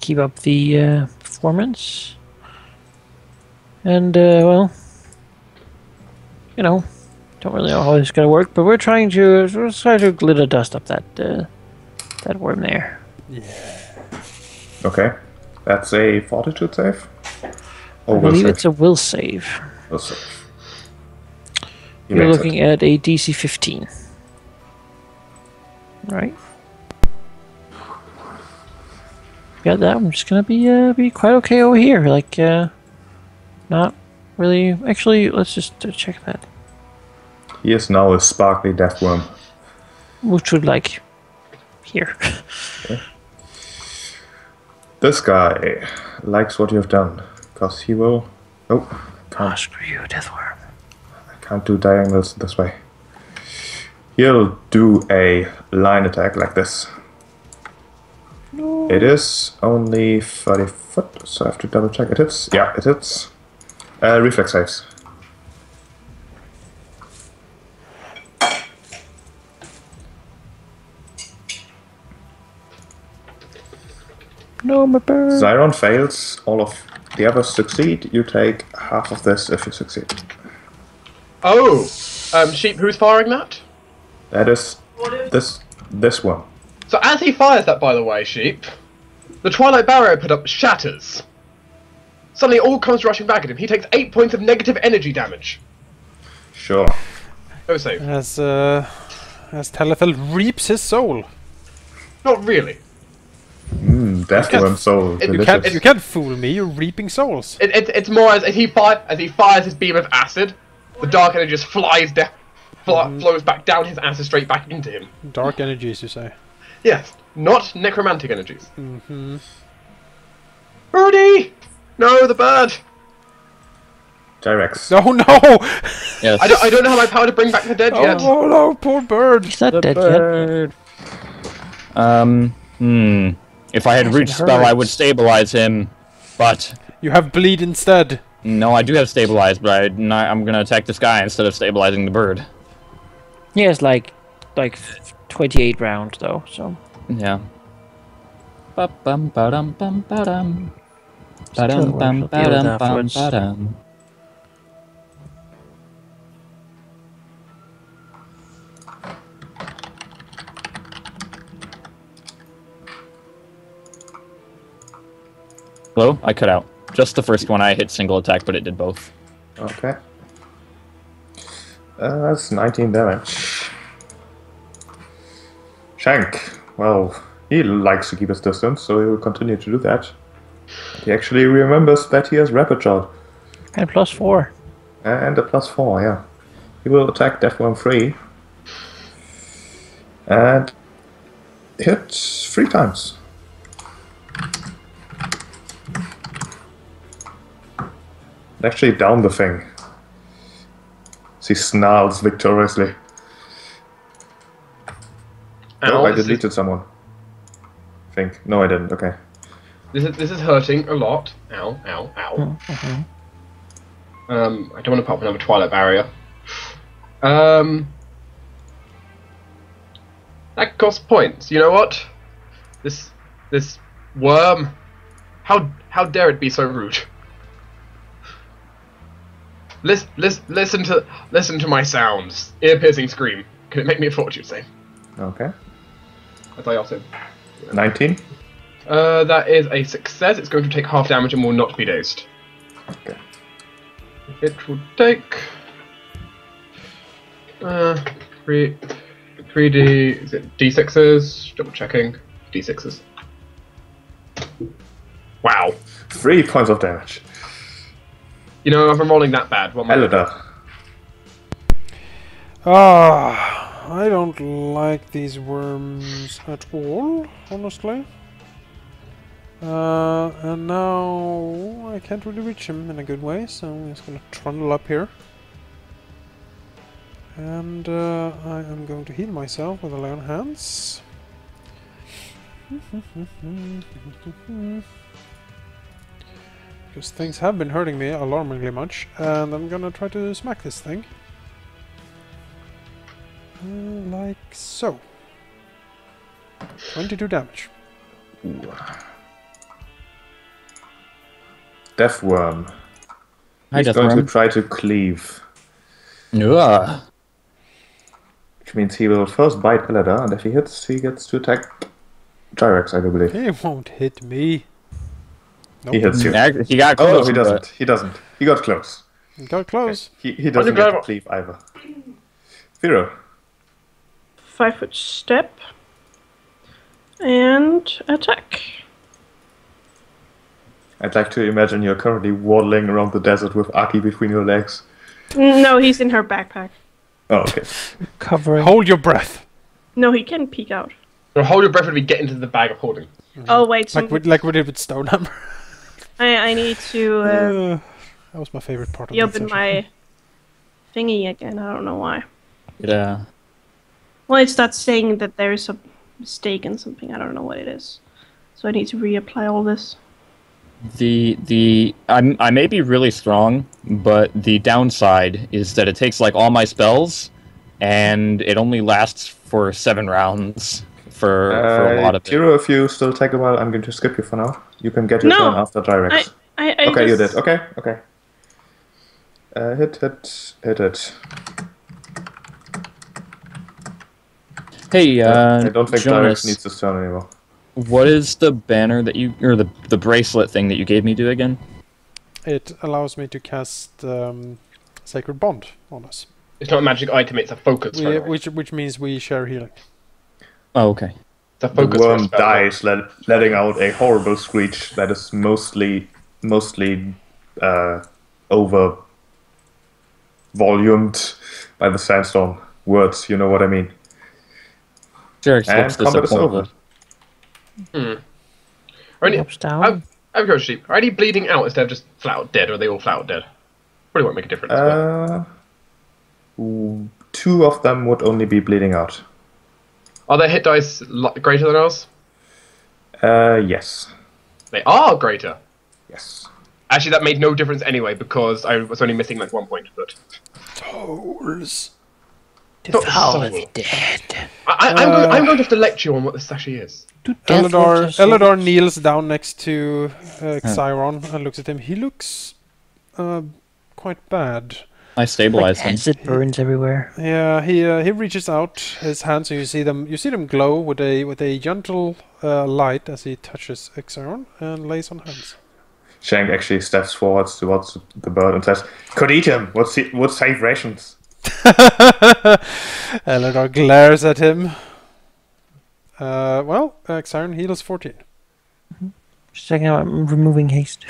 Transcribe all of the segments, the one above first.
keep up the performance. And, well, you know, don't really know how it's going to work, but we're trying to glitter dust up that worm there. Yeah. Okay. That's a fortitude save? I believe it's a will save. Will save. You're looking at a DC 15. Right. Got that. I'm just gonna be quite okay over here. Like, not really. Actually, let's just check that. He is now a sparkly death worm. Which would like here. Okay. This guy likes what you have done, because he will. Oh, can't. Oh, screw you, deathworm. I can't do diagonals this way. He'll do a line attack like this. No. It is only 30 foot, so I have to double check. It hits. Yeah, it hits. Reflex saves. No, my bird. Zyron fails. All of the others succeed. You take half of this if you succeed. Oh! Sheep, who's firing that? That is this one. So as he fires that, by the way, Sheep, the Twilight Barrier put up shatters. Suddenly it all comes rushing back at him. He takes 8 points of negative energy damage. Sure. Oh, save. As Talithel reaps his soul. Not really. Death worm soul. You can't fool me. You're reaping souls. It's more as he fires his beam of acid, the dark energy just flies down, flows back down his acid straight back into him. Dark energies, you say? Yes, not necromantic energies. Mm-hmm. Birdie! No, the bird! T-Rex. Oh no! Yes. I don't have my power to bring back the dead yet. Oh no, poor bird! He's not dead yet. If I had reached spell, I would stabilize him, but You have bleed instead. no, I do have stabilize, but I'm gonna attack this guy instead of stabilizing the bird. He has like 28 rounds though, so. Yeah. Ba-bum, ba-dum, bum, ba-dum. Ba-dum, bum, ba-dum, bum, ba-dum. Hello? I cut out. Just the first one I hit single attack, but it did both. Okay. That's 19 damage. Shank. Well, he likes to keep his distance, so he will continue to do that. He actually remembers that he has Rapid Shot. And +4. And a +4, yeah. He will attack Deathworm 3. And hit 3 times. Actually down the thing. He snarls victoriously. Oh, I deleted someone. I think. No, I didn't. Okay. This is hurting a lot. Ow, ow, ow. I don't want to pop another Twilight Barrier. That costs points. You know what? This worm. How dare it be so rude? Listen to my sounds. Ear-piercing scream. Can it make me a fortune save? Okay. As I also. 19. That is a success. It's going to take half damage and will not be dazed. Okay. It will take 3d. Is it d6s? Double checking. D6s. Wow. 3 points of damage. You know, if I'm rolling that bad, what am I doing? Halldamir. I don't like these worms at all, honestly. And now I can't really reach him in a good way, so I'm just gonna trundle up here. And I am going to heal myself with the Lay on Hands. Because things have been hurting me alarmingly much, and I'm gonna try to smack this thing. Like so. 22 damage. Ooh. Death Worm. Hi, He's Death going to Worm. try to cleave. Ugh. Which means he will first bite Eladar, and if he hits, he gets to attack Gyrax, I do believe. He won't hit me. He hits you. He got Oh, close. no, he doesn't. He doesn't. He got close. He got close. He doesn't get to Underground. cleave either. Vero. 5-foot step. And attack. I'd like to imagine you're currently waddling around the desert with Aki between your legs. No, he's in her backpack. Oh, okay. Covering. Hold your breath. No, he can peek out. Now hold your breath when we get into the bag of holding. Oh, wait. Like we did with Stonehammer. I need to That was my favorite part of open that session. my thingy again. I don't know why. Yeah. Well, it's that saying that there is a mistake in something. I don't know what it is. So I need to reapply all this. I may be really strong, but the downside is that it takes like all my spells, and it only lasts for 7 rounds for a lot of it. Tiro, if you still take a while, I'm going to skip you for now. You can get your No. turn after Gyrax. I Okay, you just- did. Okay. Hit. Hey, I don't think Jonas, Gyrax needs this turn anymore. what is the banner that you, or the bracelet thing that you gave me do again? It allows me to cast Sacred Bond on us, It's not a magic item, it's a focus. for it. which means we share healing. Oh, okay. It's a The focus. for a worm spell. dies, letting out a horrible screech that is mostly over volumed by the sandstorm words. You know what I mean? Jerick And looks combat is disappointed. over. Are any, Drops down. I'm going sheep. Are any bleeding out instead of just flat out dead, or are they all flat out dead? Probably won't make a difference. but- 2 of them would only be bleeding out. Are their hit dice greater than ours? Yes. They are greater. Yes. Actually, that made no difference anyway because I was only missing like 1 point. But Tolls. Devour so- the dead. I'm going to have to lecture you on what this actually is. Eladar kneels down next to Xiron and looks at him. He looks quite bad. I stabilized Like him. acid burns everywhere. Yeah, he reaches out his hands and you see them glow with a gentle light as he touches Xiron and lays on hands. Shank actually steps forwards towards the bird and says, "Could eat him. Would save rations." Eladar glares at him. Xiron heals 14. Just checking out. I'm removing haste.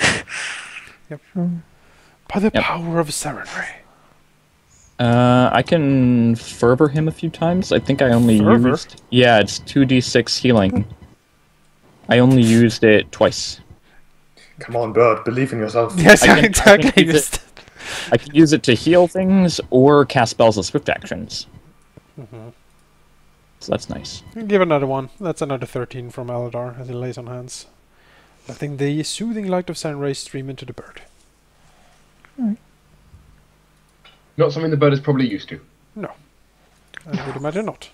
By the Yep. power of Serenray. I can fervor him a few times. I think I only Fervor? used... Yeah, it's 2d6 healing. I only used it twice. Come on, bird. Believe in yourself. Yes, I can exactly. use it. I can use it to heal things or cast spells as swift actions. So that's nice. Give another one. That's another 13 from Eladar as he lays on hands. Letting the soothing light of Serenray stream into the bird. Not something the bird is probably used to. No. I would imagine not.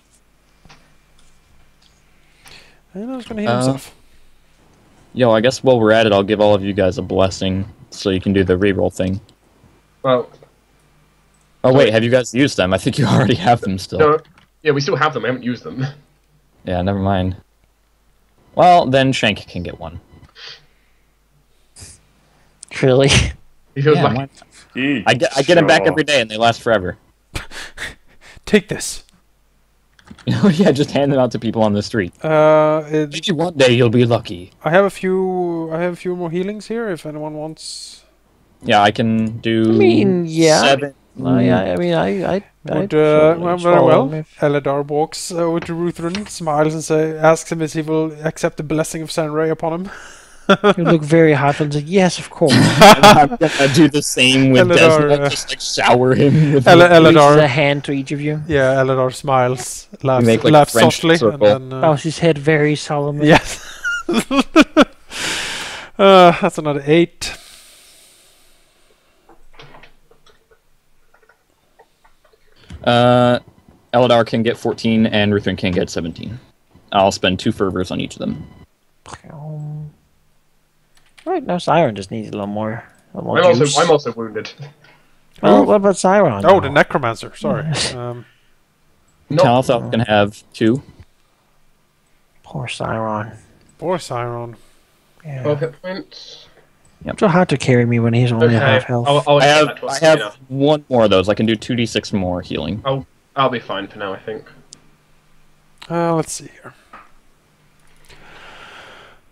And I was going to heal himself. Yo, I guess while we're at it, I'll give all of you guys a blessing so you can do the reroll thing. Well, Oh wait, have you guys used them? I think you already have them still. no. Yeah, we still have them. We haven't used them. Yeah, never mind. Well, then Shank can get one. Really? He feels Yeah, like why- I get them back every day and they last forever. Take this. Yeah, just hand them out to people on the street. It, Maybe one day you'll be lucky. I have a few more healings here if anyone wants. Yeah, I can do. I mean, yeah. 7. I mean, I Would, certainly very swallow well. them if- Eladar walks over to Ruthven, smiles and asks him if he will accept the blessing of Serenray upon him. You look very hot and say, yes, of course. I'm gonna do the same with Eladar, Desmond. Just like shower him with. Ele- Raises a Eladar, hand to each of you. yeah, Eladar smiles, laughs, make, like, a laughs French softly, circle. and then Bows his head very solemnly. yes. That's another 8. Eladar can get 14 and Ruthven can get 17. I'll spend 2 fervors on each of them. Right now, Siren just needs a little more I'm also wounded. Well, what about Zyron? Oh, the necromancer. Sorry. Not Talithel can have 2. Poor Zyron. Poor Siron. Yeah. 12 hit points. So hard to carry me when he's only Okay, half health. I'll I get have that to us I have enough. 1 more of those. I can do 2d6 more healing. I'll be fine for now, I think. Let's see here.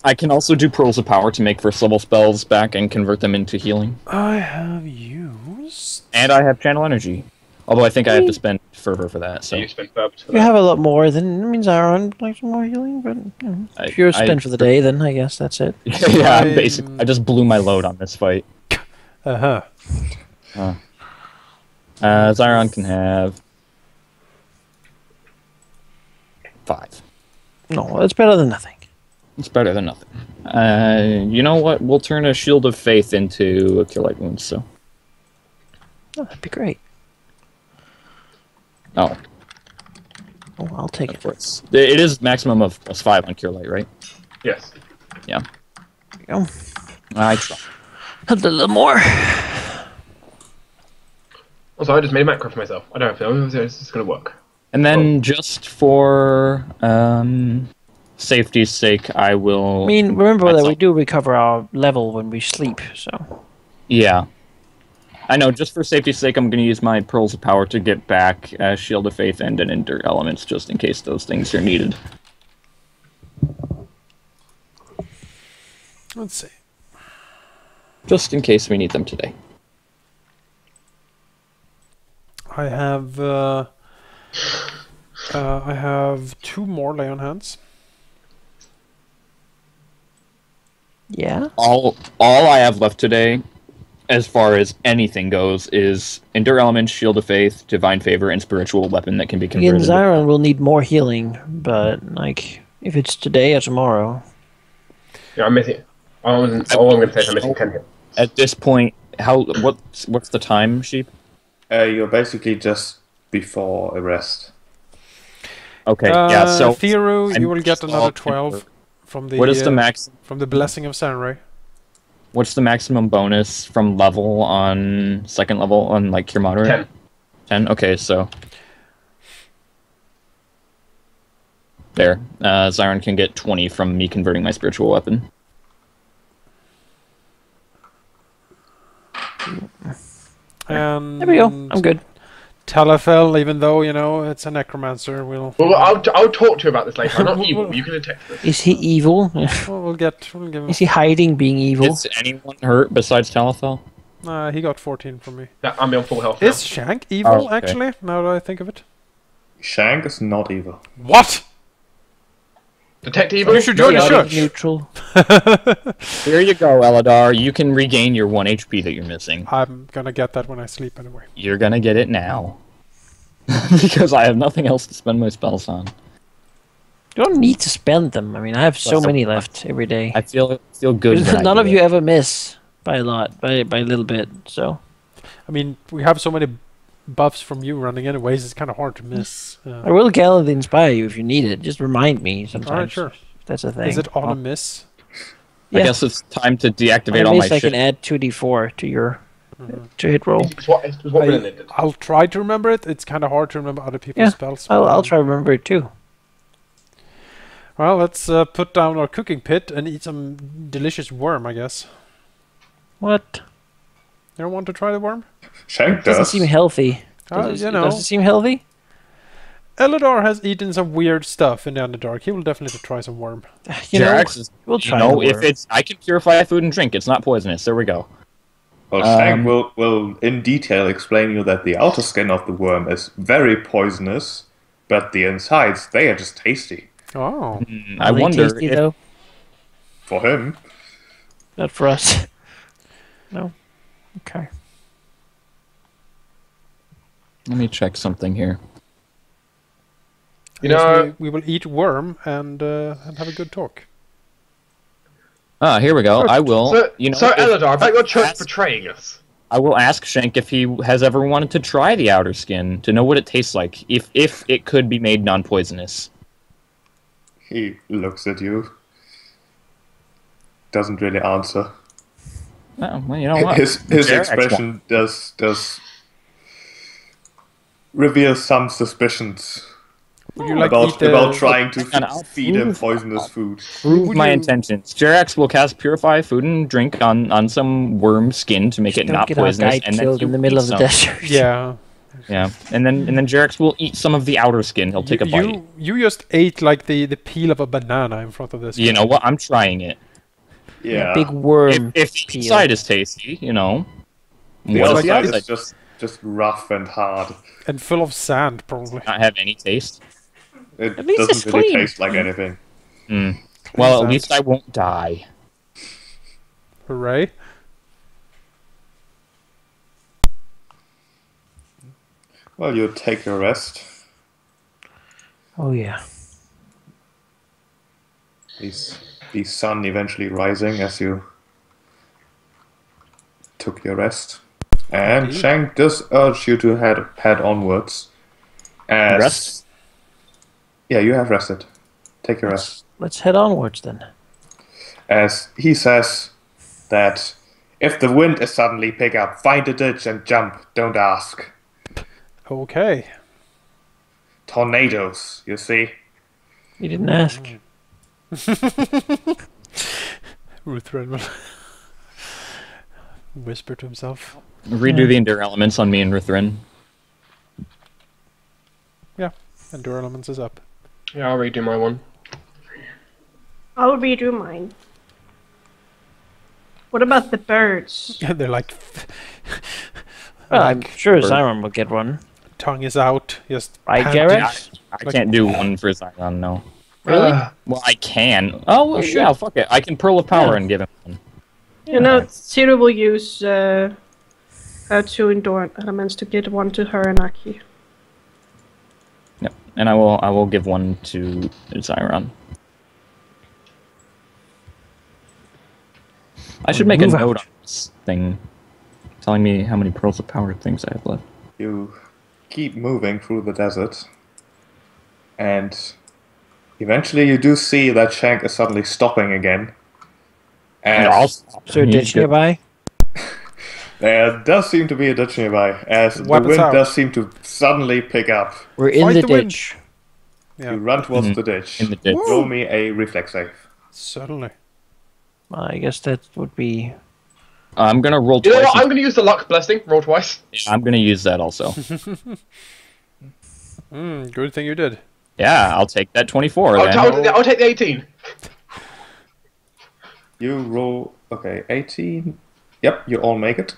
I can also do Pearls of Power to make first level spells back and convert them into healing. I have used... And I have Channel Energy. Although I think I have to spend Fervor for that. So You spent verbs for You that. have a lot more, then it means Zyron likes some more healing, but if you're spent for the day, then I guess that's it. yeah, basically, I just blew my load on this fight. Uh-huh. Zyron can have 5. No, it's better than nothing. It's better than nothing. You know what? We'll turn a Shield of Faith into a Cure Light Wounds, so... Oh, that'd be great. Oh, Oh, I'll take of it. course. It is maximum of +5 on Cure Light, right? Yes. Yeah. There you go. I try. A little more. Also, I just made a macro for myself. I don't know if this is going to work. And then just for safety's sake, I will... I mean, remember that we myself- do recover our level when we sleep, so... Yeah. I know, just for safety's sake, I'm going to use my Pearls of Power to get back Shield of Faith and an Endure Elements, just in case those things are needed. Let's see. Just in case we need them today. I have 2 more Lay on Hands. Yeah? All I have left today, as far as anything goes, is Endure Elements, Shield of Faith, Divine Favor, and Spiritual Weapon that can be Again, converted. Zyron will need more healing, but, like, if it's today or tomorrow... Yeah, I'm missing. All I'm going to say is I'm missing 10 hits. At this point, what's the time, Sheep? You're basically just before a rest. Okay, yeah, so... Theru, I'm you will get just another all- 12 from the... What is the max? From the Blessing of Sunray. What's the maximum bonus from level on second level on like Cure Moderate? 10. 10? Okay, so... There. Zyron can get 20 from me converting my spiritual weapon. And There we go. I'm good. Talithel, even though, you know, it's a necromancer, will... Well, I'll talk to you about this later. I'm not evil. You can detect this. Is he evil? We'll give him... Is he hiding being evil? Is anyone hurt besides Talithel? He got 14 from me. Yeah, I'm on full health now. Is Shank evil, Oh, okay. actually, now that I think of it? Shank is not evil. What? Detect evil? You should join the Chaotic church. neutral. There you go, Eladar. You can regain your 1 HP that you're missing. I'm gonna get that when I sleep anyway. You're gonna get it now. Because I have nothing else to spend my spells on. You don't need to spend them. I mean, I have so That's many left every day. I feel good. when I None do of it. you ever miss by a lot, by a little bit, so... I mean, we have so many buffs from you running anyways, it's kind of hard to miss. I will gallantly inspire you if you need it. Just remind me sometimes. Alright, sure. If that's a thing. Is it on a miss? Yeah. I guess it's time to deactivate On a all my miss, I shit. can add 2d4 to your to hit roll. It's what Villain did. I'll try to remember it. It's kind of hard to remember other people's Yeah, spells. I'll try to remember it too. Well, let's put down our cooking pit and eat some delicious worm, I guess. What? You don't want to try the worm? Shank Doesn't does. seem healthy. You know, Does it seem healthy? Eladar has eaten some weird stuff in the Underdark. He will definitely try some worm. You know, Jerax is, we'll you try know, the if worm. it's I can purify food and drink. It's not poisonous. There we go. Well, Shank will in detail explain you that the outer skin of the worm is very poisonous, but the insides, they are just tasty. Oh. I Are they wonder tasty, if though? For him. Not for us. No. Okay. Let me check something here. You I guess know, we will eat worm and have a good talk. Ah, here we go. I will. so, you know, so if- Eladar, about your church ask- betraying us. I will ask Shank if he has ever wanted to try the outer skin to know what it tastes like. If it could be made non-poisonous. He looks at you. Doesn't really answer. Oh, well, you know what? His Jerax expression does reveal some suspicions Would you like about to eat about trying to And I'll feed him prove- poisonous food. Prove Would my you- intentions. Jerax will cast Purify Food and Drink on some worm skin to make it Don't not get our poisonous, guy and then killed you in the middle eat of the some. desert. Yeah. Yeah, and then Jerax will eat some of the outer skin. He'll take a bite. You just ate like the peel of a banana in front of this. You guy. know what? I'm trying it. Yeah, Big worm. If the peel. inside is tasty, you know. the What other if the side outside is just rough and hard. And full of sand, probably. not have any taste? It At least it's doesn't really clean. taste like anything. Well, at Sand. least I won't die. Hooray. Well, you take a rest. Oh yeah. The sun eventually rising as you took your rest. And Indeed. Shank does urge you to head onwards. As Rest? Yeah, you have rested. Take your rest. Let's head onwards then. As he says that if the wind is suddenly pick up, find a ditch and jump. Don't ask. Okay. Tornadoes, you see. You didn't ask. Ruthven will whisper to himself. Redo the Endure Elements on me and Ruthrin. Yeah, Endure Elements is up. Yeah, I'll redo my one. I'll redo mine. What about the birds? They're like, Well, I'm sure Zyron will get one. tongue is out, just Right, panting. Jerax? I can't do one for Zyron, no. Really? Well, I can. Oh, well, yeah, fuck it. I can Pearl of Power and give him one. You know, Ciro will use her two Endure Elements to get one to her and Aki. Yep. And I will give one to Zyron. I should make a Move out. note on this thing, telling me how many Pearls of Power things I have left. You keep moving through the desert, and eventually you do see that Shank is suddenly stopping again. As Is there a ditch nearby? there does seem to be a ditch nearby, as the Weapons wind out. does seem to suddenly pick up. We're in Fight the the wind. ditch. Yeah, You run towards the ditch. In the ditch. Roll me a reflex save. certainly. I guess that would be... I'm gonna roll You know twice. what? I'm going to use the luck blessing. Roll twice. I'm gonna use that also. Good thing you did. Yeah, I'll take that 24 then. I'll take the 18. You roll, okay, 18. Yep, you all make it.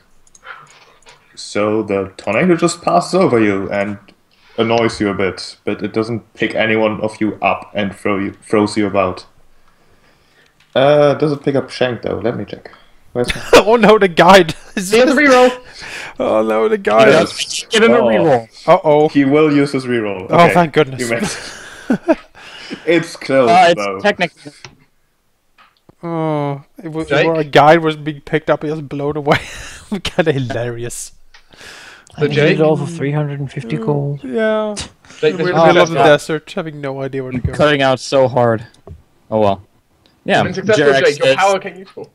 So the tornado just passes over you and annoys you a bit, but it doesn't pick any one of you up and throws you about. Does it pick up Shank though? Let me check. Where's Oh no, the guide! He has a reroll. Oh no, the He guide! does. Get in a Oh. reroll. Uh-oh. He will use his reroll. Oh, Okay, thank goodness. you made it. It's close though. It's technically. Oh, Jake? a guide was being picked up and just blown away. Kind of hilarious. I think Jake? it all for 350 gold. Yeah. Jake, We're in this the is middle your of the best desert, having no idea where to go. Cutting out so hard. Oh well. Yeah, You've been successful, Jerax Jake. Your says, power came useful.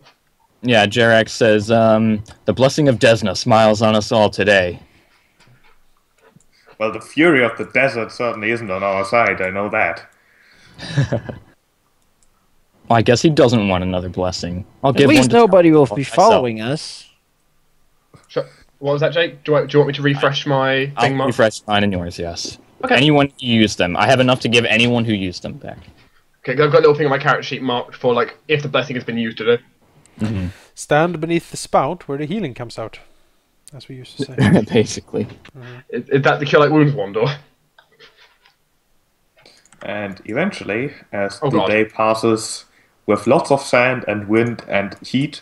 yeah, Jerax says, the blessing of Desna smiles on us all today. Well, the fury of the desert certainly isn't on our side, I know that. Well, I guess he doesn't want another blessing. I'll At give least one to nobody will myself. be following us. Sure. What was that, Jake? Do you want me to refresh my thing, I'll Mark? refresh mine and yours, yes. Okay. Anyone who used them. I have enough to give anyone who used them back. Okay, I've got a little thing on my character sheet marked for, like, if the blessing has been used today. Stand beneath the spout where the healing comes out. As we used to say. Basically. Is that the Cure Light Wounds one, or? And eventually, as Oh, the God. day passes, with lots of sand and wind and heat,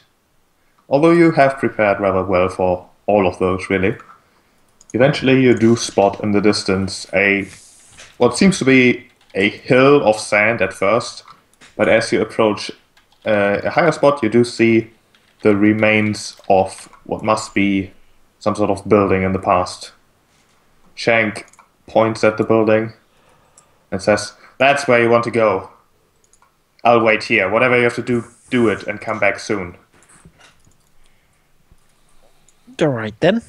although you have prepared rather well for all of those, really, eventually you do spot in the distance what seems to be a hill of sand at first, but as you approach a higher spot, you do see the remains of what must be some sort of building in the past. Shank points at the building and says, "That's where you want to go. I'll wait here. Whatever you have to do, do it and come back soon." Alright then.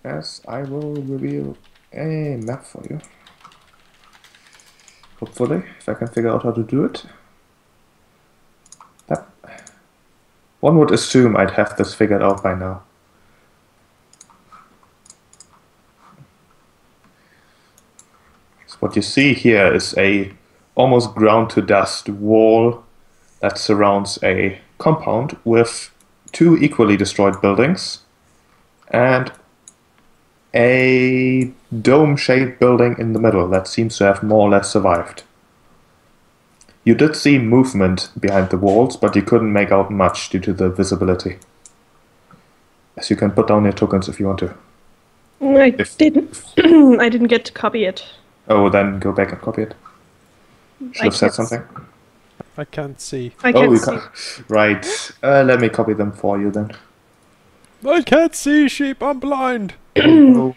Yes, I will reveal a map for you. Hopefully, if I can figure out how to do it. That. One would assume I'd have this figured out by now. So what you see here is a almost ground to dust wall that surrounds a compound with 2 equally destroyed buildings and a dome-shaped building in the middle that seems to have more or less survived. You did see movement behind the walls, but you couldn't make out much due to the visibility. As you can put down your tokens if you want to. I didn't. I didn't get to copy it. Oh, then go back and copy it. Should have said something. I can't see. I can't you see. can't. Right. Let me copy them for you then. I can't see, sheep. I'm blind. Oh,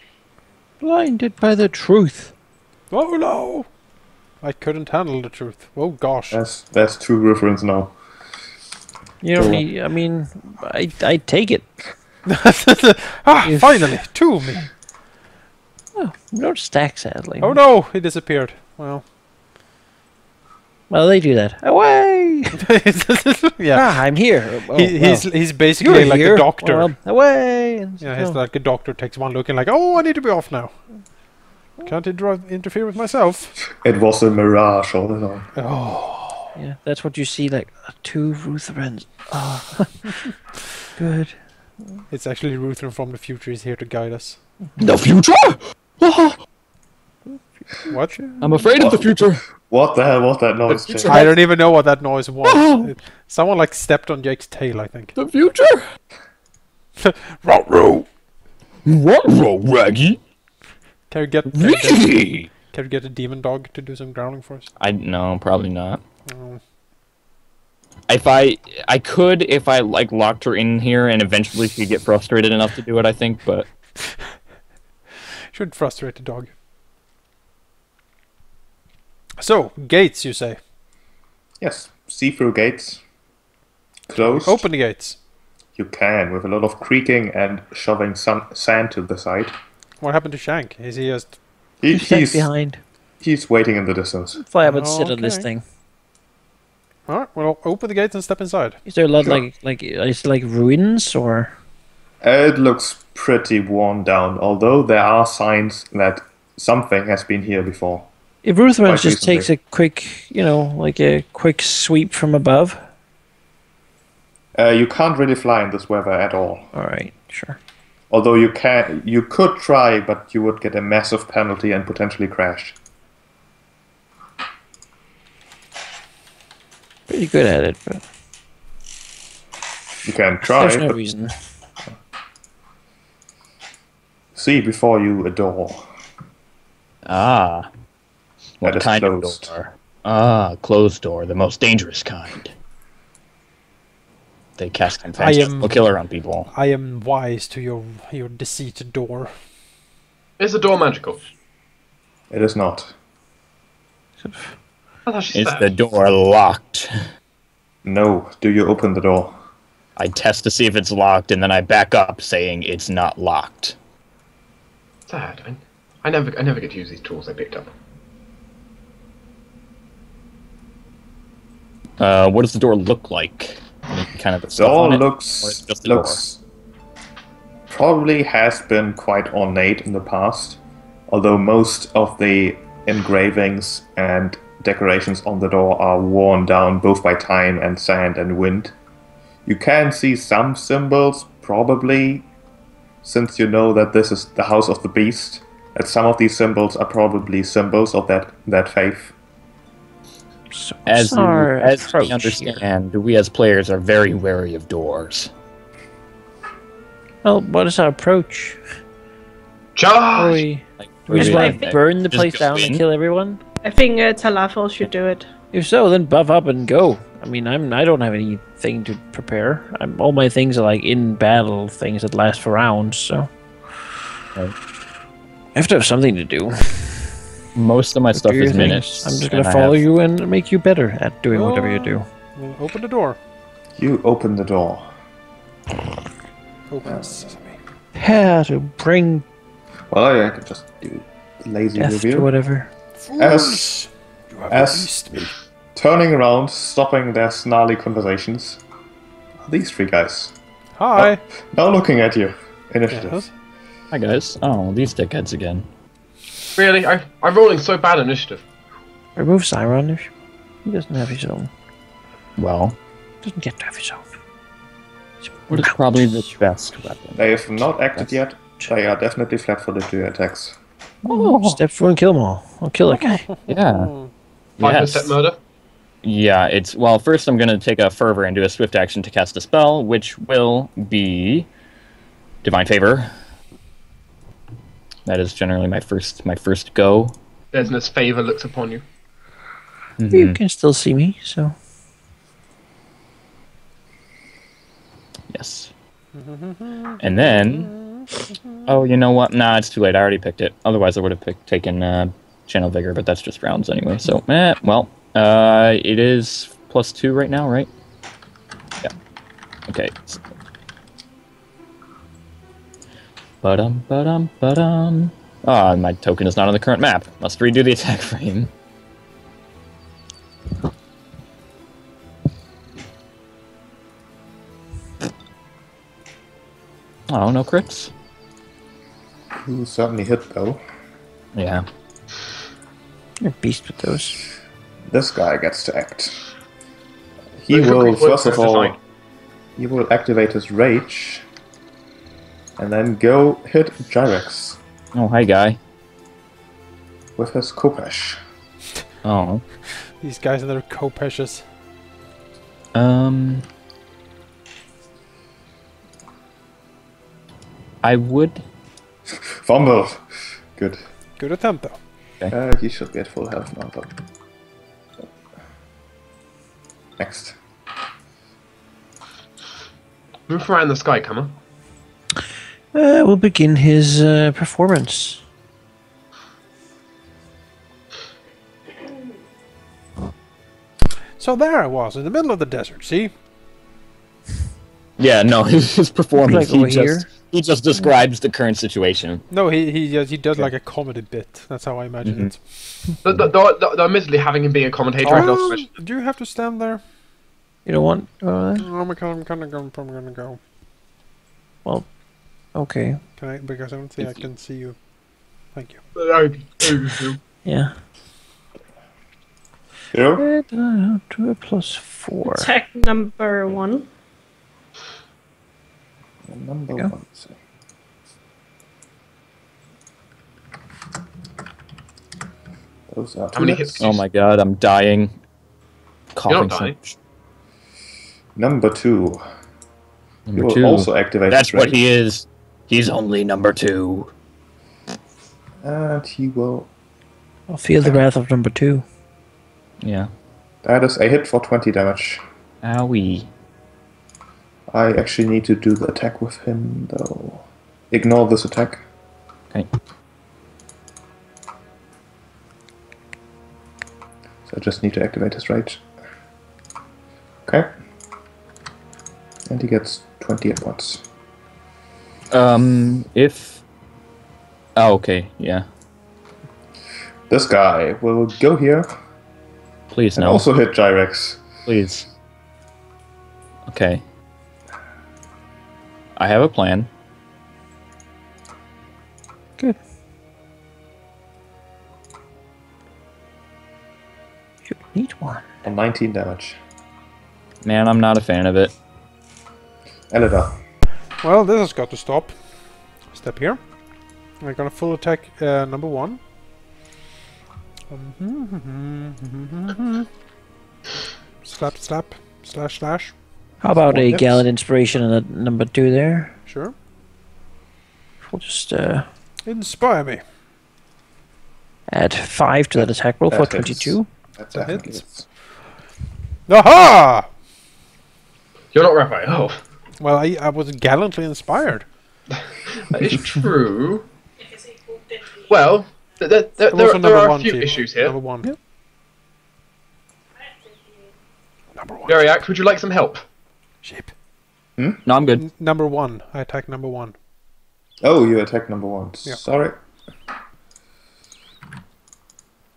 Blinded by the truth. Oh no! I couldn't handle the truth. Oh gosh. that's true reference now. You don't need. I mean, I take it. Finally, to me. Oh, no stack, sadly. Oh no, he disappeared. Well. Well, they do that. Away! Yeah. Ah, I'm here. Oh, He's basically like here. a doctor. Well, away! And Yeah, he's like a doctor, takes one look and like, oh, I need to be off now. Can't interfere with myself. It was a mirage all along. Oh. Yeah, that's what you see, like 2 Rutherans. Oh, good. It's actually Ruthven from the future. He's here to guide us. The future? What? I'm afraid of the future. What the hell was that noise? future- Jake? I don't even know what that noise was. Someone like stepped on Jake's tail, I think. The future? Ruh-roh! Ruh-roh, Raggy. Can you get Ree. can you get a demon dog to do some growling for us? No, probably not. Oh. If I could if I like locked her in here and eventually she'd get frustrated enough to do it, I think, but Should frustrate the dog. So, gates, you say? Yes, see-through gates. Closed. Open the gates. You can, with a lot of creaking and shoving some sand to the side. What happened to Shank? Is he just... He's behind. He's waiting in the distance. Fly up and sit on this Okay. thing. Alright, well, open the gates and step inside. Is there a lot Sure. is it like ruins or? It looks pretty worn down, although there are signs that something has been here before. If Ruthven Quite just takes a quick, like a quick sweep from above. You can't really fly in this weather at all. All right, sure. Although you could try, but you would get a massive penalty and potentially crash. Pretty good at it, but You can try, there's no but reason. see before you a door. ah. What That is kind closed. of door? Ah, closed door, the most dangerous kind. They cast infernal killer on people. I am wise to your deceit door. Is the door magical? It is not. I thought she Is said. the door locked? No. Do you open the door? I test to see if it's locked, and then I back up saying it's not locked. Sad. I never get to use these tools I picked up. What does the door look like? Any kind of The stuff door on it? Or is looks it just a door? probably has been quite ornate in the past, although most of the engravings and decorations on the door are worn down both by time and sand and wind. You can see some symbols, probably, since you know that this is the house of the beast, that some of these symbols are probably symbols of that faith. So As approach we here? understand, we as players are very wary of doors. Well, what is our approach? Are Charge! we, Like, do we just I want to think- burn the just place go down in? and kill everyone? I think Talafel should do it. If so, then buff up and go. I mean, I don't have anything to prepare. All my things are like in battle things that last for rounds. So Right. I have to have something to do. Most of my stuff Do your is things. minutes. I'm just and gonna I follow have- you and make you better at doing whatever you do. Well, open the door. You open the door. Opens. How to bring Well, I can just do lazy death review. to whatever. As, You have as released me. turning around, stopping their snarly conversations, are these three guys. Hi. Now looking at you. Initiative. Yes. Hi guys. Oh, these dickheads again. Really? I'm rolling so bad at initiative. Remove Siron if he doesn't have his own. Well, Doesn't get to have his own. what is probably the best weapon? They have not acted yet. They are definitely flat-footed to your attacks. Step through and kill them all. I'll kill that guy. Yeah. 5% murder. Yeah, it's... Well, first I'm going to take a fervor and do a swift action to cast a spell, which will be... Divine Favor. That is generally my first go. There's this favor looks upon you. You can still see me, so. Yes. And then... Oh, you know what? Nah, it's too late. I already picked it. Otherwise I would have taken Channel Vigor, but that's just rounds anyway. So, well, it is +2 right now, right? Yeah. Okay. Ba-dum. Ah, my token is not on the current map. Must redo the attack frame. Oh, no crits? You certainly hit, though. Yeah. You're a beast with those. This guy gets to act. He Look, will, look, look, first of look, all, look. he will activate his rage. And then go hit Gyrex Oh, hi, guy. with his Kopesh. Oh. These guys are their co-precious. I would... Fumble! Good. Good attempt, though. He should be at full health now, but... Next. Move around the sky, come on. We'll begin his performance. So there I was, in the middle of the desert, see? Yeah, no, his performance, Like over here? he just describes the current situation. No, he does like a comedy bit. That's how I imagine it. Though admittedly, having him being a commentator is also... Do you have to stand there? You don't want. I'm gonna go. Well, okay. Can I? Because I don't think I can see you. Thank you. Yeah. Hero? To a +4. Attack number 1. Number Yeah. 1. So. Those are How many hits. hits? Oh my god, I'm dying. Coughing You're not dying. so much. Number 2. He Number will 2. also activate That's his what rage. he is. He's only number 2. And he will... I'll feel the wrath of number 2. Yeah. That is a hit for 20 damage. Owie. I actually need to do the attack with him, though. Ignore this attack. Okay. So I just need to activate his rage. Okay. And he gets 20 hit points. If... Oh, okay, yeah. This guy will go here Please, and no. also hit Gyrex. Please. Okay. I have a plan. Good. You need one. On 19 damage. Man, I'm not a fan of it. Elida. Well, this has got to stop. Step here. I'm gonna full attack number 1. Slap, slap, slash, slash. How about Four a hits. gallant inspiration and a number 2 there? Sure. We'll just Inspire me. add 5 to that attack roll for That hits. 22. That That definitely hits. hits. Aha! You're not Raphael. Oh, Well, I was gallantly inspired. that is true. Well, there Also number are a 1, few Chief. issues here. Number 1. Yep. Number 1. Variac, would you like some help? Sheep. No, I'm good. Number 1. I attack number 1. Oh, you attack number 1. Yeah. Sorry.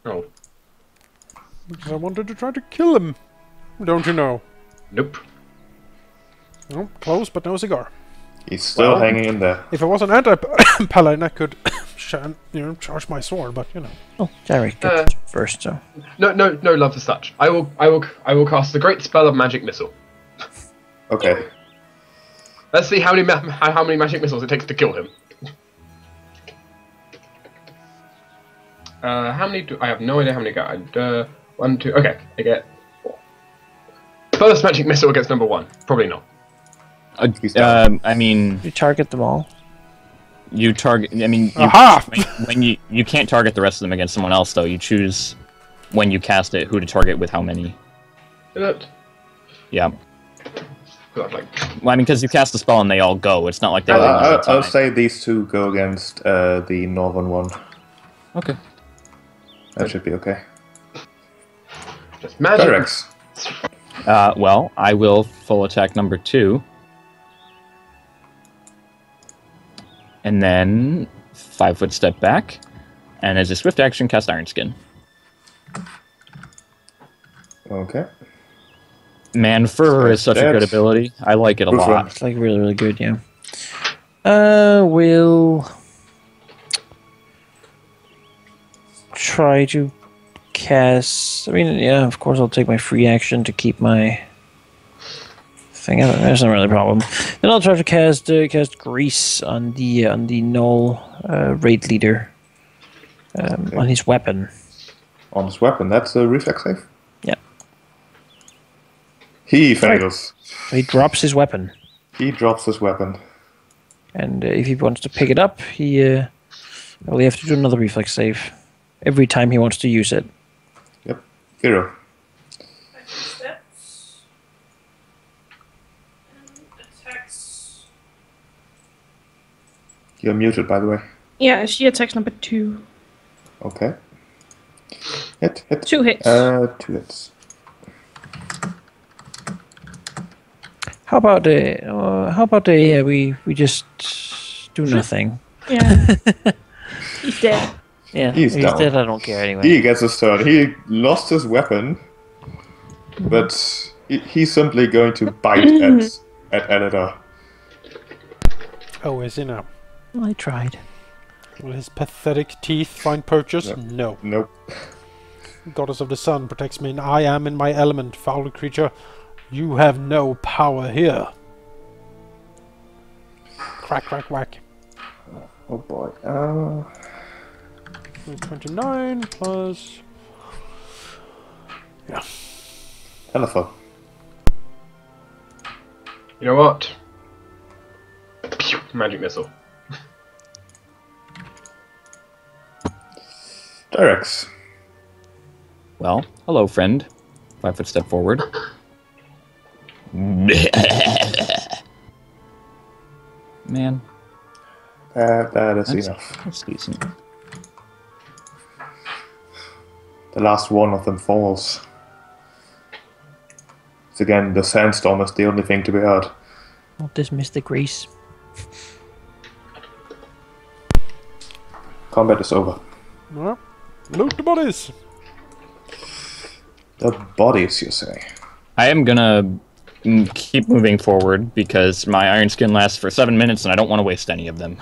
Oh, Because I wanted to try to kill him. Don't you know? nope. Oh, close, but no cigar. He's still hanging in there. If I was an anti-paladin, I could, charge my sword. But Oh, Derek gets first, so. No, love as such. I will cast the great spell of magic missile. Okay. Let's see how many magic missiles it takes to kill him. How many do I have? No idea how many I got. 1, 2. Okay, I get 4. First magic missile against number 1. Probably not. I mean, You target them all. you target. I mean, Aha! when you can't target the rest of them against someone else, though. You choose when you cast it who to target with how many. Is it? Yeah. Like, Well, I mean, because you cast the spell and they all go. It's not like they all one at a I'll time. say these 2 go against the northern one. Okay. That should be okay. just magic. Derek's. Well, I will full attack number 2. And then 5-foot step back. And as a swift action, cast Iron Skin. Okay. Man, Fur is such a good That's- ability. I like it a Proof lot. run. It's like really, really good, yeah. We'll try to cast. I mean, yeah, of course, I'll take my free action to keep my thing. That's not really a problem. Then I'll try to cast grease on the gnoll raid leader on his weapon. On his weapon, that's a reflex save. Yeah. He fails. So he drops his weapon, He drops his weapon. and if he wants to pick it up, he will have to do another reflex save every time he wants to use it. Yep. 0. You're muted, by the way. Yeah, she attacks number 2. Okay. Hit. 2 hits. 2 hits. How about we just do nothing? Yeah. He's dead. Yeah, He's down. dead. I don't care anyway. He gets his turn. He lost his weapon, but he's simply going to bite at Elida. Oh, is he now? Well, I tried. Will his pathetic teeth find purchase? Yep. No. Nope. Goddess of the sun protects me, and I am in my element, foul creature. You have no power here. Crack, crack, whack. Oh boy. 29 plus... Yeah. Telephone. You know what? Pew! Magic missile. Derek's. Well, hello, friend. 5-foot step forward. Man. That is That's- enough. That's decent. The last one of them falls. So again, the sandstorm is the only thing to be heard. I'll dismiss the grease. Combat is over. Well, loot the bodies. The bodies, you say? I am gonna keep moving forward because my Iron Skin lasts for 7 minutes and I don't want to waste any of them.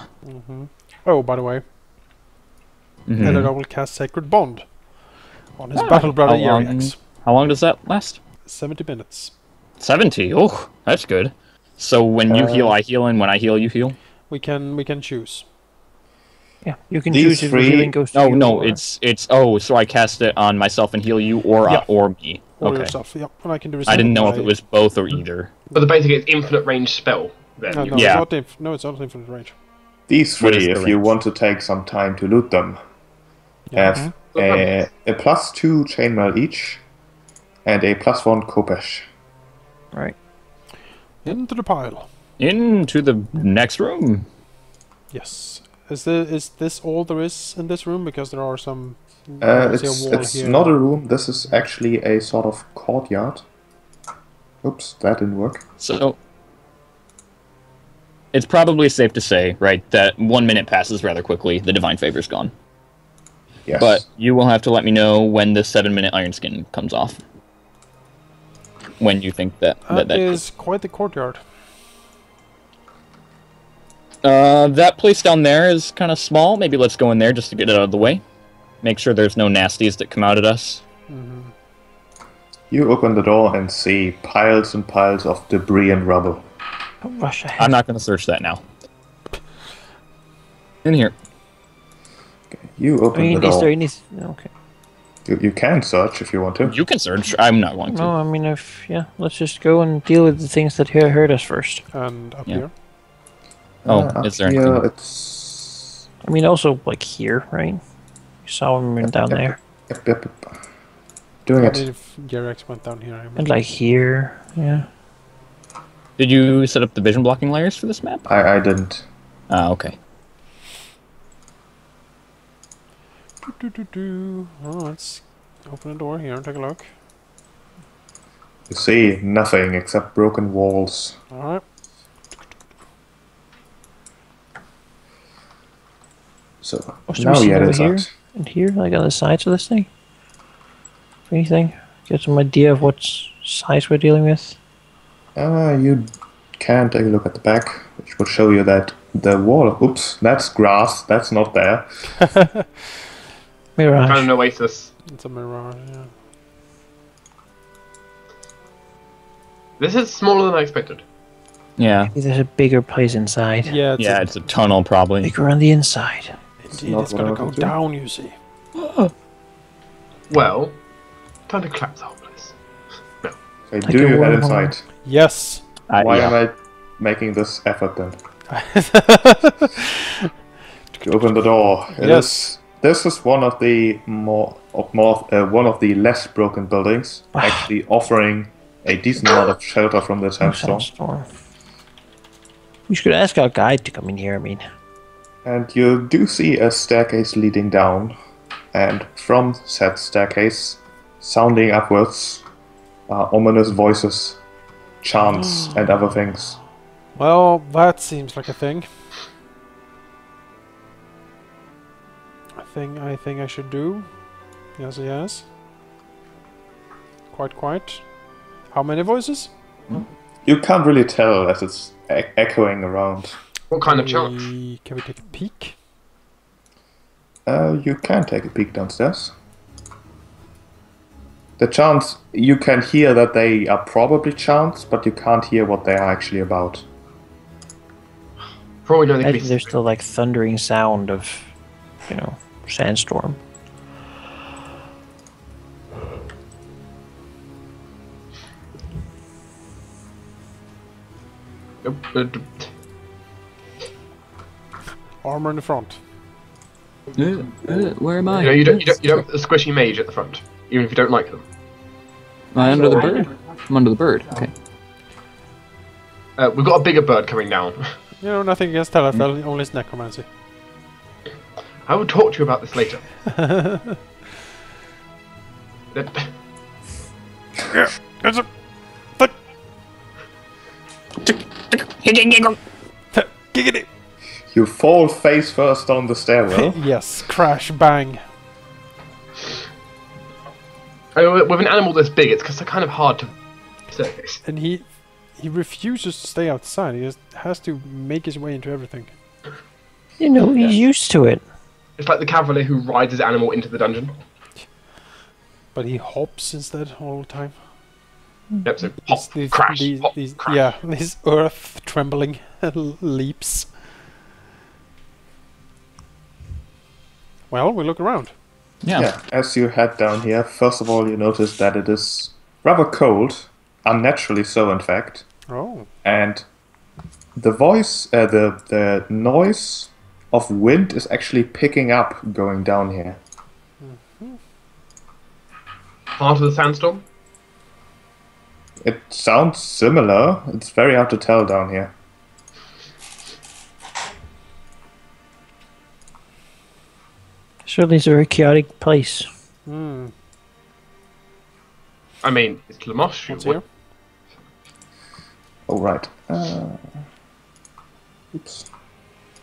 Oh, by the way, Mhm. Elida will cast Sacred Bond on his battle brother Yeriax. How long does that last? 70 minutes. 70. Oh, that's good. So when you heal, I heal, and when I heal, you heal? We can choose. Yeah, you can These choose if the three- healing goes to No, you no, or- it's oh, so I cast it on myself and heal you, or Yeah. or me. Or Okay. yourself. Yep, and I can do the I same didn't know with if it my- was both or either. But the basically it's infinite range spell. Then No, you- no, Yeah. it's not infinite range. These What is three, the if you range? want to take some time to loot them, have a +2 chainmail each, and a +1 kopesh. Right. Into the pile. Into the next room. Yes. Is this all there is in this room? Because there are some. I see a wall It's here. not a room. This is actually a sort of courtyard. Oops, that didn't work. So it's probably safe to say, right, that 1 minute passes rather quickly. The divine favor's gone. Yes. But you will have to let me know when the 7-minute iron skin comes off. When you think that is quite the courtyard. that place down there is kind of small. Maybe let's go in there just to get it out of the way. Make sure there's no nasties that come out at us. You open the door and see piles and piles of debris and rubble. Don't rush ahead. I'm not going to search that now. In here. You I open mean, the is there door. any... Okay. You can search if you want to. You can search. I'm not going to. No, I mean, let's just go and deal with the things that hurt us first. And up Yeah. here. Oh, Up is there here, anything? it's... I mean, also, like, here, right? You saw him down there. Yep. Doing I it. mean, if Gerex went down here, I And, mean, like, here, yeah. Did you set up the vision blocking layers for this map? I didn't. Ah, okay. Oh, let's open the door here and take a look. You see nothing except broken walls. Alright. So Oh, so now we see yeah, over it's here? out. And here, like, on the sides of this thing? Anything? Get some idea of what size we're dealing with? You can take a look at the back, which will show you that the wall. Oops, that's grass. That's not there. Mirage. Kind of an oasis. It's a mirage, yeah. This is smaller than I expected. Yeah. Maybe there's a bigger place inside. Yeah, it's Yeah, it's a tunnel probably. Bigger on the inside. indeed, not it's what gonna I go wanted to. down, you see. Well, time to collapse the whole place. Okay, Like do a you head wormhole. inside? Yes. Why yeah. am I making this effort then? You open the door. Yes. This is one of the one of the less broken buildings, actually offering a decent amount of shelter from the sandstorm. Sandstorm. We should ask our guide to come in here, I mean. And you do see a staircase leading down, and from said staircase, sounding upwards, are ominous voices, chants, and other things. Well, that seems like a thing. I think I should do. Yes. Quite. How many voices? You can't really tell as it's echoing around. What kind of chant? Can we take a peek? You can take a peek downstairs. The chants, you can hear that they are probably chants, but you can't hear what they are actually about. For all we know, they I could think be there's the, like, thundering sound of, sandstorm. Armor in the front. Where am I? you don't have a squishy mage at the front, even if you don't like them. Am I under the bird? I'm under the bird. Okay. We've got a bigger bird coming down. You know, nothing against Telefel, only his necromancy. I will talk to you about this later. It's a... Giggity! You fall face first on the stairwell. Yes, crash, bang. With an animal this big, it's kind of hard to surface. And he refuses to stay outside. He just has to make his way into everything. He's used to it. It's like the cavalier who rides his animal into the dungeon. But he hops instead all the time. Yep, so hop, crash, hop, crash. Yeah, these earth trembling leaps. Well, we look around. Yeah. As you head down here, first of all, you notice that it is rather cold, unnaturally so, in fact. Oh. And the the noise of wind is actually picking up going down here. Part of the sandstorm? It sounds similar. It's very hard to tell down here. Certainly it's a very chaotic place. Hmm. I mean, it's Lamosh. What's here? All right. Oops.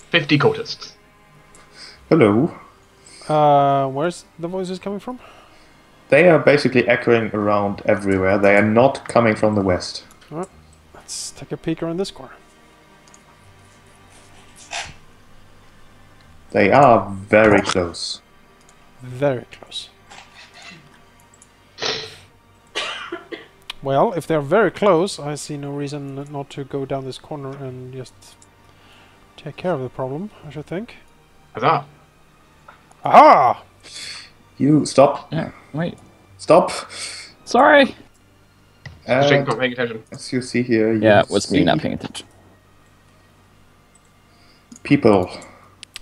50 cultists. Hello. Where's the voices coming from? They are basically echoing around everywhere. They are not coming from the west. Alright, let's take a peek around this corner. They are very close. Very close. Well, if they're very close, I see no reason not to go down this corner and just take care of the problem, I should think. Huzzah! Aha! You stop. Yeah, wait. Stop. Sorry. Jake not paying attention. As you see here, you Yeah, it was me see not paying attention. people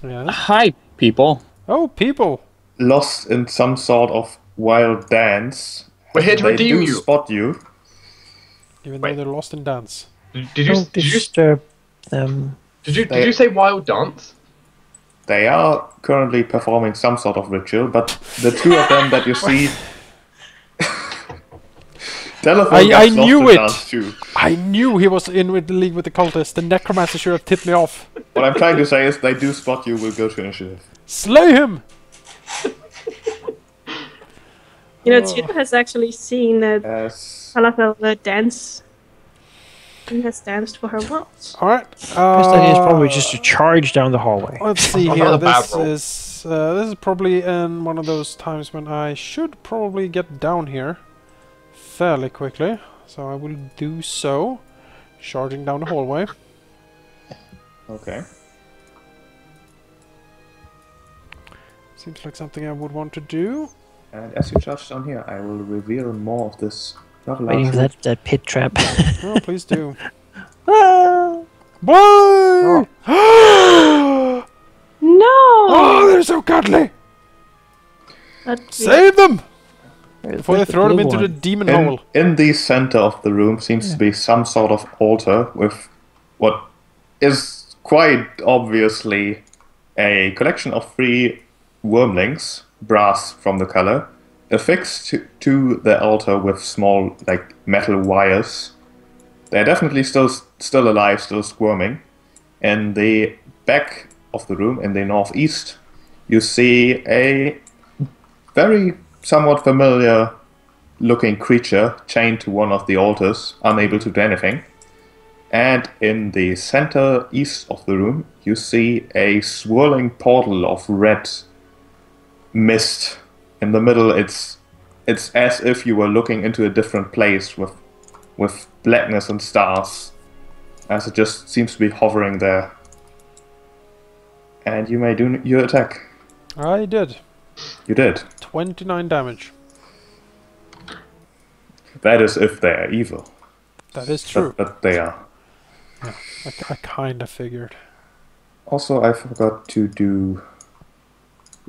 Yeah. Hi, people. Oh, people! lost in some sort of wild dance. We're here to They redeem do you. spot you. Even Wait. though they're lost in dance. Did you Don't disturb them. did you say wild dance? They are currently performing some sort of ritual, but the two of them that you see. Telephone I gets lost knew in it. dance too. I knew he was in with the league with the cultists. The necromancer should have tipped me off. What I'm trying to say is they do spot you. We'll go to initiative. Slay him! You know, Tito has actually seen As Falafel dance. He has danced for her once. Alright. Best idea is probably just to charge down the hallway. Let's see Not here. a bad This roll. is probably in one of those times when I should probably get down here fairly quickly. So I will do so. Charging down the hallway. okay. Seems like something I would want to do. And as you charge down here, I will reveal more of this rather Waiting large for that pit trap. Oh, please do. Ah! Boy! No! Oh, they're so cuddly! That's Save them! Where's Before they the throw them blue into the one? demon In, hole. in the center of the room seems to be some sort of altar with what is quite obviously a collection of 3 wormlings, brass from the color, affixed to the altar with small, like, metal wires. They're definitely still alive, still squirming. In the back of the room, in the northeast, you see a very somewhat familiar looking creature chained to one of the altars, unable to do anything. And in the center east of the room, you see a swirling portal of red mist. In the middle, it's as if you were looking into a different place with blackness and stars, as it just seems to be hovering there. And you may do your attack. I did. You did. 29 damage. That is if they are evil. That is true. But they are. I kind of figured. Also, I forgot to do...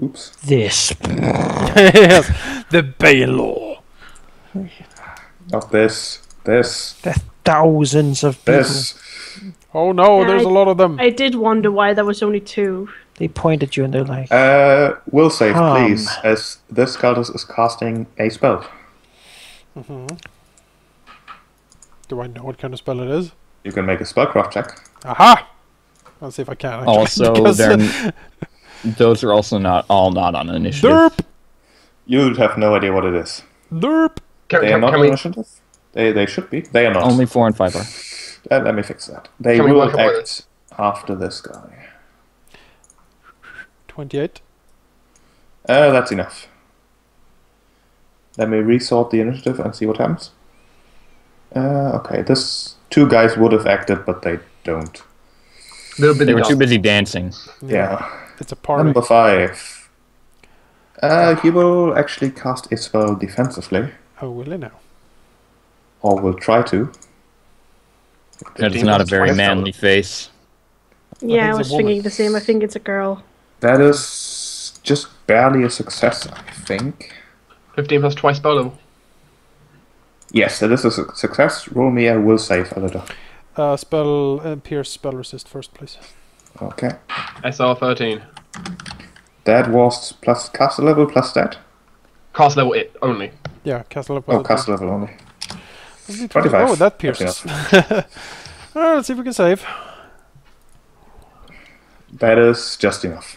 Oops. This. Yes, the Baylor. Of this. The thousands of people. This. Oh no, Yeah, there's a lot of them. I did wonder why there was only 2. They point at you and they're like, Will save, Hum. please, as this cultist is casting a spell. Do I know what kind of spell it is? You can make a spellcraft check. Aha! Let's see if I can. Actually. Also, Because, those are also not on initiative. derp, You'd have no idea what it is. derp. They are not Can on we initiative? They should be. They are not. Only 4 and 5 are. Let me fix that. They Can we will work out what it act after this guy. 28. That's enough. Let me resort the initiative and see what happens. Okay, this 2 guys would have acted, but they don't. little bit They were too busy dancing. Yeah. It's a party. Number 5. He will actually cast a spell defensively, Oh, will it now? or will try to. It's not a very manly face. Yeah, I it's a was woman. thinking the same. I think it's a girl. That is just barely a success, I think. 15 plus twice spell level. Yes, that is a success. Roll me a will save, editor. Pierce spell resist first, please. Okay. SR 13. That was plus caster level plus that. Cast level it only. Yeah, castle up. Oh, caster level only. 25. 25. Oh, that That's pierces. Alright, let's see if we can save. That is just enough.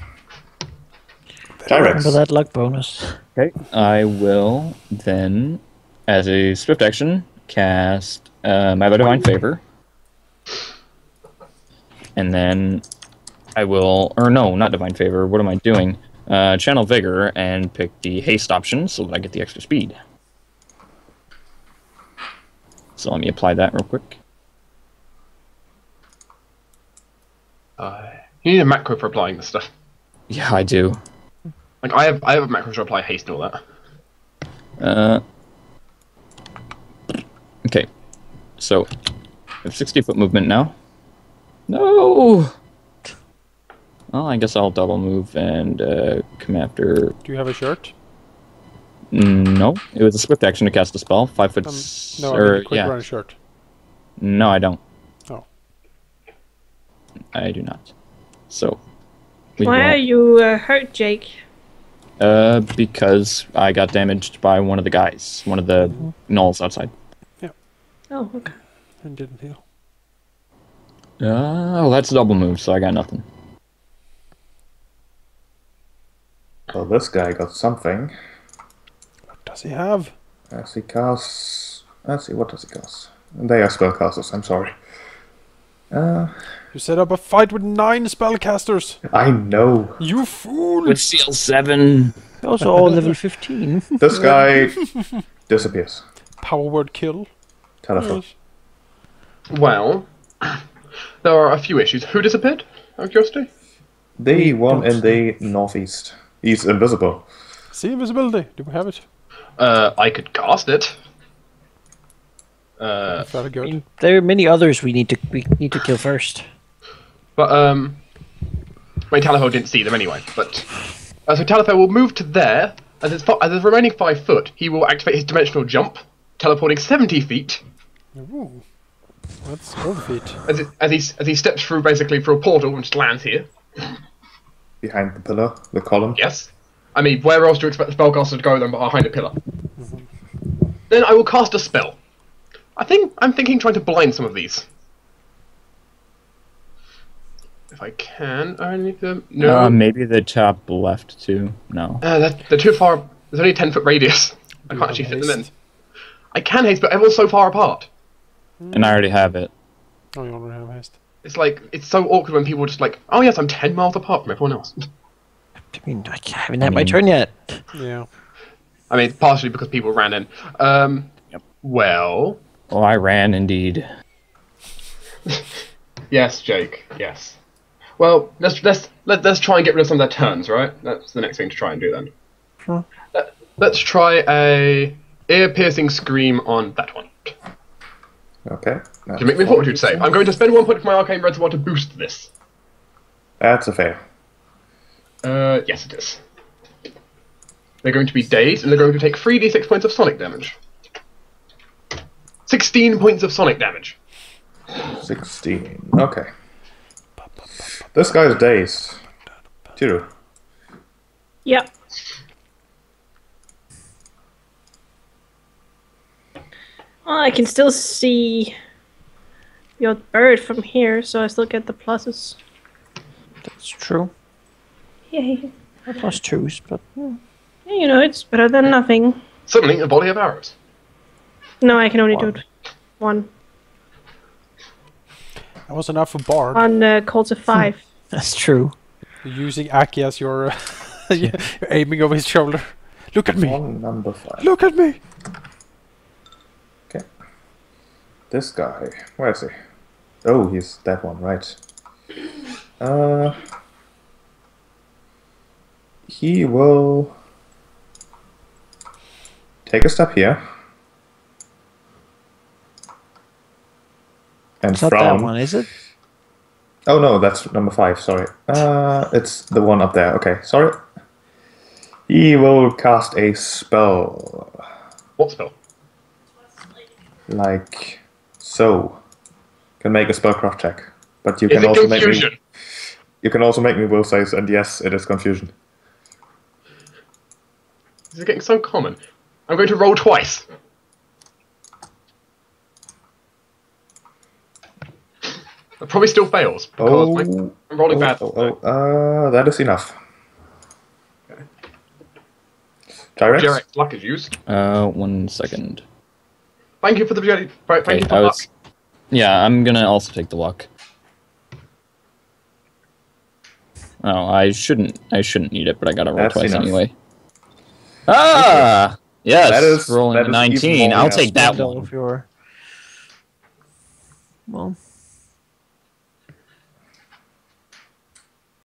Remember Gyrex. that luck bonus. Okay. I will then, as a swift action, cast my other Divine Favor. And then I will, or no, not Divine Favor. What am I doing? Channel Vigor and pick the haste option so that I get the extra speed. So let me apply that real quick. You need a macro for applying this stuff. Yeah, I do. Like I have a macro to apply haste and all that. Okay. So, I have 60-foot movement now. No! Well, I guess I'll double move and come after... Do you have a shirt? No, it was a swift action to cast a spell. 5 foot... No, I mean a quick run shirt. No, I don't. Oh. I do not. So... Why are you hurt, Jake? Because I got damaged by one of the guys. One of the gnolls outside. Oh, okay. And didn't heal. Oh, that's a double move, so I got nothing. Well, this guy got something. What does he have? As he casts... Let's see, what does he cast? They are spellcasters, I'm sorry. You set up a fight with 9 spellcasters. I know. You fool! With CL7. Also all level 15. This guy disappears. Power word kill. Telephone. Well, there are a few issues. Who disappeared? Out of curiosity. The one in the northeast. He's invisible. See invisibility. Do we have it? I could cast it. Very good. There are many others we need to kill first. But Talifo didn't see them anyway. But so Talifo will move to there. As his remaining 5 foot, he will activate his dimensional jump, teleporting 70 feet. Ooh. That's all feet. As he steps through basically through a portal and just lands here. Behind the pillar, the column. Yes. I mean, where else do you expect the spellcaster to go than behind a pillar? Then I will cast a spell. I'm thinking trying to blind some of these. If I can, I need them. No. Maybe the top left too. No. They're too far. There's only a 10-foot radius. I can't actually fit them in. I can haste, but everyone's so far apart. And I already have it. Oh, you already have haste. It's like, it's so awkward when people are just like, oh yes, I'm 10 miles apart from everyone else. I mean, I haven't had my turn yet. Yeah. I mean, partially because people ran in. Well... Oh, I ran indeed. Yes, Jake, yes. Well, let's try and get rid of some of their turns, right? That's the next thing to try and do then. Sure. Let's try a ear-piercing scream on that one. Okay. To make me fortitude save. I'm going to spend 1 point of my arcane reservoir to boost this. That's a fail. Yes it is. They're going to be dazed, and they're going to take 3d6 points of sonic damage. 16 points of sonic damage. 16. Okay. This guy's dazed. Tiru. Yep. Well, I can still see your bird from here, so I still get the pluses. That's true. Yay. Plus 2s, but... Yeah, you know, it's better than nothing. Suddenly, a volley of arrows. No, I can only do it one. That was enough for Bard. On Colts of 5. That's true. You're using Aki as your... you're aiming over his shoulder. Look at me! On number 5. Look at me! Okay. This guy. Where is he? Oh, he's that one, right. He will... take a step here. And It's not frown. that one, is it? Oh no, that's number 5, sorry. It's the one up there. Okay, sorry. He will cast a spell. What spell? Like so. Can make a spellcraft check. But you Is can it also make confusion? me you can also make me will saves, and yes, it is confusion. This is getting so common. I'm going to roll twice. It probably still fails because I'm rolling bad. That is enough. Direct. Jarek's luck is used. 1 second. Thank you for the thank you for luck. Yeah, I'm gonna also take the luck. Oh, I shouldn't need it, but I gotta roll That's twice enough. anyway. Ah! Yes, That is rolling a even 19. more I'll enough. take that Double one. if you're... Well...